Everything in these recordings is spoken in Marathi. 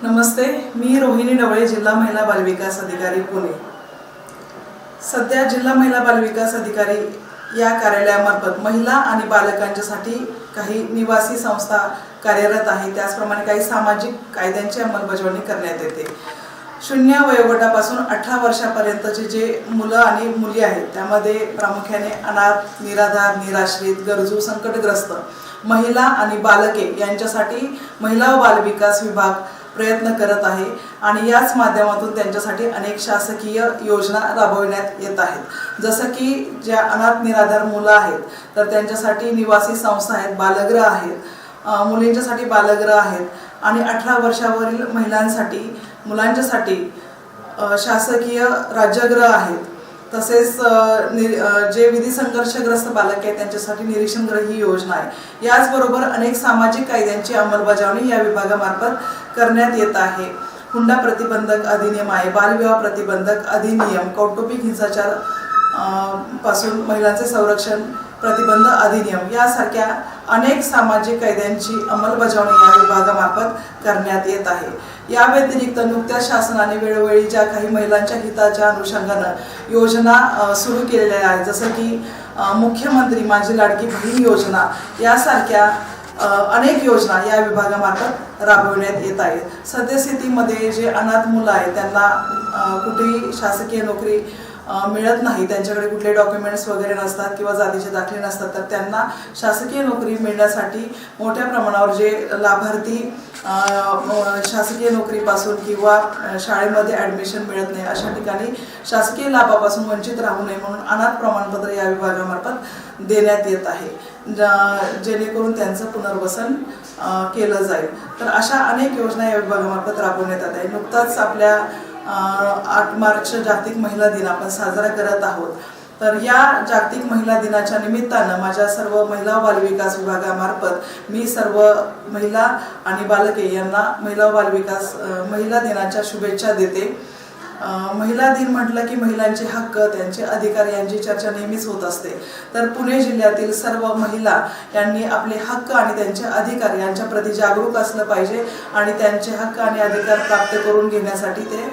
नमस्ते, मी रोहिणी डवळे, जिल्हा महिला बालविकास अधिकारी पुणे। सध्या जिल्हा महिला बालविकास अधिकारी या कार्यालयामार्फत महिला आणि बालकांच्यासाठी काही निवासी संस्था कार्यरत आहे। त्याचप्रमाणे काही सामाजिक कायद्यांची अंमलबजावणी करण्यात येते। शून्य वयोगटापासून 18 वर्षापर्यंतचे जे मुलं आणि मुली आहेत त्यामध्ये प्रामुख्याने अनाथ, निराधार, निराश्रित, गरजू, संकटग्रस्त महिला आणि बालके यांच्यासाठी महिला व बालविकास विभाग प्रयत्न करत आहे आणि याच माध्यमातून त्यांच्यासाठी अनेक शासकीय योजना राबविण्यात येत आहेत। जसं की ज्या अनाथ निराधार मुलं आहेत तर त्यांच्यासाठी निवासी संस्था आहेत, बालगृह आहेत, मुलींच्यासाठी बालगृह आहेत आणि 18 वर्षावरील महिलांसाठी, मुलांच्यासाठी शासकीय राज्यगृह आहेत। तसेच जे विधी संघर्षग्रस्त बालक आहेत त्यांच्यासाठी निरीक्षणगृह ही योजना आहे। याचबरोबर अनेक सामाजिक कायद्यांची अंमलबजावणी या विभागामार्फत करण्यात येत आहे। हुंडा प्रतिबंधक अधिनियम आहे, बालविवाह प्रतिबंधक अधिनियम, कौटुंबिक हिंसाचार पासून महिलांचे संरक्षण प्रतिबंध अधिनियम यासारख्या अनेक सामाजिक कायद्यांची अंमलबजावणी या विभागामार्फत करण्यात येत आहे। या व्यतिरिक्त नुकत्याच शासनाने वेळोवेळी ज्या काही महिलांच्या हिताच्या अनुषंगाने योजना सुरू केलेल्या आहेत, जसं की मुख्यमंत्री माझी लाडकी बहीण योजना यासारख्या अनेक योजना या विभागामार्फत राबविण्यात येत आहेत। सद्यस्थितीमध्ये जे अनाथ मुलं आहेत त्यांना कुठेही शासकीय नोकरी मिळत नाही, त्यांच्याकडे कुठले डॉक्युमेंट्स वगैरे नसतात किंवा जातीचे दाखले नसतात, तर त्यांना शासकीय नोकरी मिळण्यासाठी मोठ्या प्रमाणावर जे लाभार्थी शासकीय नोकरीपासून किंवा शाळेमध्ये ॲडमिशन मिळत नाही अशा ठिकाणी शासकीय लाभापासून वंचित राहू नये म्हणून अनाथ प्रमाणपत्र या विभागामार्फत देण्यात येत आहे, जेणेकरून त्यांचं पुनर्वसन केलं जाईल। तर अशा अनेक योजना या विभागामार्फत राबवण्यात येत आहे। नुकताच आपल्या 8 मार्च जागतिक महिला दिन आपण साजरा करत आहोत। तर या जागतिक महिला दिनाच्या निमित्तानं माझ्या सर्व महिला व बालविकास विभागामार्फत मी सर्व महिला आणि बालके यांना महिला दिनाच्या शुभेच्छा देते। महिला दिन म्हटलं की महिलांचे हक्क, त्यांचे अधिकार यांची चर्चा नेहमीच होत असते। तर पुणे जिल्ह्यातील सर्व महिला यांनी आपले हक्क आणि त्यांचे अधिकार यांच्या प्रति जागरूक असलं पाहिजे आणि त्यांचे हक्क आणि अधिकार प्राप्त करून घेण्यासाठी ते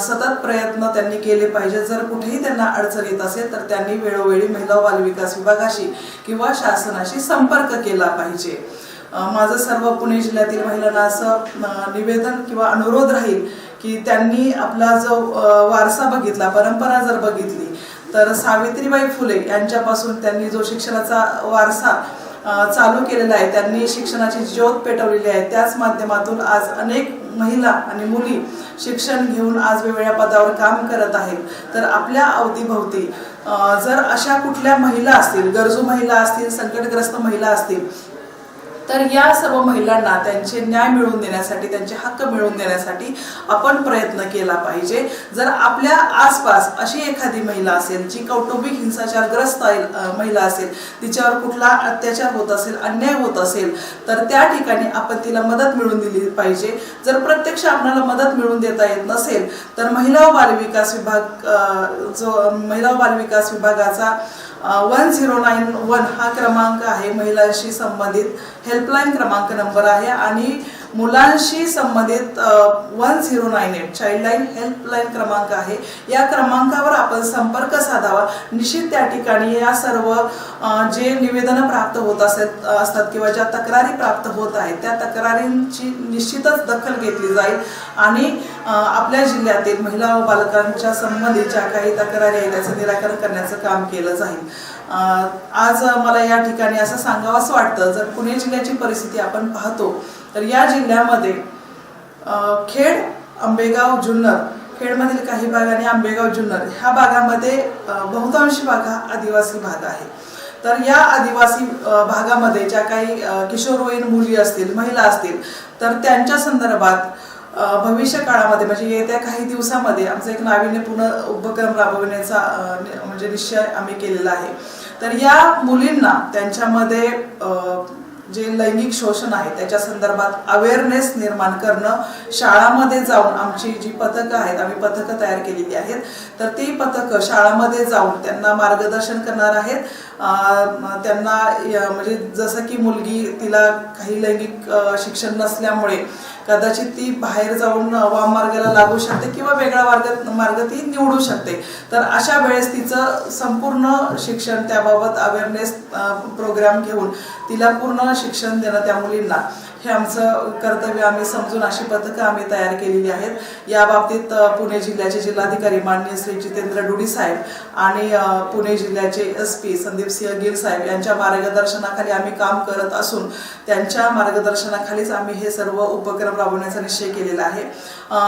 सतत प्रयत्न त्यांनी केले पाहिजे। जर कुठेही त्यांना अडचण येत असेल तर त्यांनी वेळोवेळी महिला व बालविकास विभागाशी किंवा शासनाशी संपर्क केला पाहिजे। माझं सर्व पुणे जिल्ह्यातील महिलांना असं निवेदन किंवा अनुरोध राहील की त्यांनी आपला जो वारसा बघितला, परंपरा जर बघितली तर सावित्रीबाई फुले यांच्यापासून त्यांनी जो शिक्षणाचा वारसा चालू केलेला आहे, त्यांनी शिक्षणाची ज्योत पेटवलेली आहे। त्याच माध्यमातून आज अनेक महिला आणि मुली शिक्षण घेऊन आज वेगवेगळ्या पदावर काम करत आहेत। तर आपल्या अवतीभोवती जर अशा कुठल्या महिला असतील, गरजू महिला असतील, संकटग्रस्त महिला असतील, तर या सर्व महिलांना त्यांचे न्याय मिळवून देण्यासाठी, त्यांचे हक्क मिळवून देण्यासाठी आपण प्रयत्न केला पाहिजे। जर आपल्या आसपास अशी एखादी महिला असेल जी कौटुंबिक हिंसाचारग्रस्त महिला असेल, तिच्यावर कुठला अत्याचार होत असेल, अन्याय होत असेल, तर त्या ठिकाणी आपण तिला मदत मिळवून दिली पाहिजे। जर प्रत्यक्ष आपल्याला मदत मिळवून देता येत नसेल तर महिला व बालविकास विभागाचा 1091 हा क्रमांक आहे, महिलांशी संबंधित हेल्पलाईन क्रमांक नंबर आहे आणि मुलांशी संबंधित 1098 चाइल्डलाईन हेल्पलाईन क्रमांक आहे। या क्रमांकावर आपण संपर्क साधावा। निश्चित त्या ठिकाणी या सर्व जे निवेदनं प्राप्त होत असतात किंवा ज्या तक्रारी प्राप्त होत आहेत त्या तक्रारींची निश्चितच दखल घेतली जाईल आणि आपल्या जिल्ह्यातील महिला व बालकांच्या संबंधित ज्या काही तक्रारी आहेत त्याचं निराकरण करण्याचं काम केलं जाईल। आज मला या ठिकाणी असं सांगावंसं वाटतं, जर पुणे जिल्ह्याची परिस्थिती आपण पाहतो तर या जिल्ह्यामध्ये खेड, आंबेगाव, जुन्नर, खेडमधील काही भाग आणि आंबेगाव, जुन्नर ह्या भागामध्ये बहुतांशी भाग हा आदिवासी भाग आहे। तर या आदिवासी भागामध्ये ज्या काही किशोरवयीन मुली असतील, महिला असतील, तर त्यांच्या संदर्भात भविष्य काळामध्ये म्हणजे येत्या काही दिवसामध्ये आमचा एक नाविन्यपूर्ण उपक्रम राबविण्याचा म्हणजे निश्चय आम्ही केलेला आहे। तर या मुलींना त्यांच्यामध्ये जे लैंगिक शोषण आहे त्याच्या संदर्भात अवेअरनेस निर्माण करणं, शाळामध्ये जाऊन आमची जी पथकं आहेत, आम्ही पथकं तयार केलेली आहेत, तर ती पथकं शाळामध्ये जाऊन त्यांना मार्गदर्शन करणार आहेत। त्यांना म्हणजे जसं की मुलगी तिला काही लैंगिक शिक्षण नसल्यामुळे कदाचित ती बाहेर जाऊन वाममार्गाला लागू शकते किंवा वेगळा मार्ग ती निवडू शकते. तर अशा वेळेस तिचं संपूर्ण शिक्षण त्याबाबत अवेअरनेस प्रोग्राम घेऊन तिला पूर्ण शिक्षण देणं त्या मुलींना हे आमचं कर्तव्य आम्ही समजून अशी पथकं आम्ही तयार केलेली आहेत. या बाबतीत पुणे जिल्ह्याचे जिल्हाधिकारी माननीय श्री जितेंद्र डुडी साहेब आणि पुणे जिल्ह्याचे SP संदीप सिंह गिल साहेब यांच्या मार्गदर्शनाखाली आम्ही काम करत असून त्यांच्या मार्गदर्शनाखालीच आम्ही हे सर्व उपक्रम राबवण्याचा निश्चय केलेला आहे.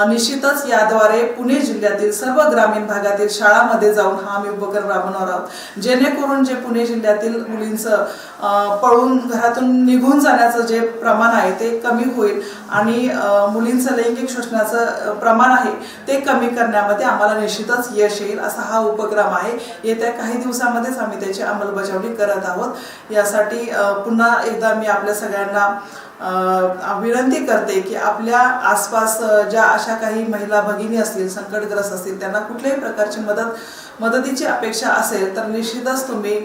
निश्चितच याद्वारे पुणे जिल्ह्यातील सर्व ग्रामीण भागातील शाळांमध्ये जाऊन हा आम्ही उपक्रम राबवणार आहोत, जेणेकरून जे पुणे जिल्ह्यातील मुलींचं पळून घरातून निघून जाण्याचं जे प्रमाण आहे ते कमी होईल आणि मुलींचं लैंगिक शोषणाचं प्रमाण आहे ते कमी करण्यामध्ये आम्हाला निश्चितच यश येईल असा हा उपक्रम आहे. येत्या काही दिवसामध्येच आम्ही त्याची अंमलबजावणी करत आहोत. यासाठी पुन्हा एकदा मी आपल्या सगळ्यांना विनंती करते की आपल्या आसपास ज्या अशा काही महिला भगिनी असतील, संकटग्रस्त असतील, त्यांना कुठल्याही प्रकारची मदतीची अपेक्षा असेल तर निश्चितच तुम्ही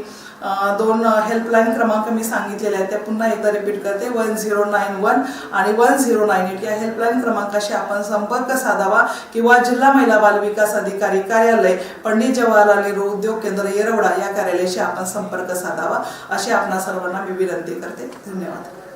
2 हेल्पलाईन क्रमांक मी सांगितलेले आहेत त्या पुन्हा एकदा रिपीट करते. 1091 आणि 1098 या हेल्पलाईन क्रमांकाशी आपण संपर्क साधावा किंवा जिल्हा महिला बाल विकास अधिकारी कार्यालय पंडित जवाहरलाल नेहरू उद्योग केंद्र येरवडा या कार्यालयाशी आपण संपर्क साधावा अशी आपणा सर्वांना मी विनंती करते. धन्यवाद.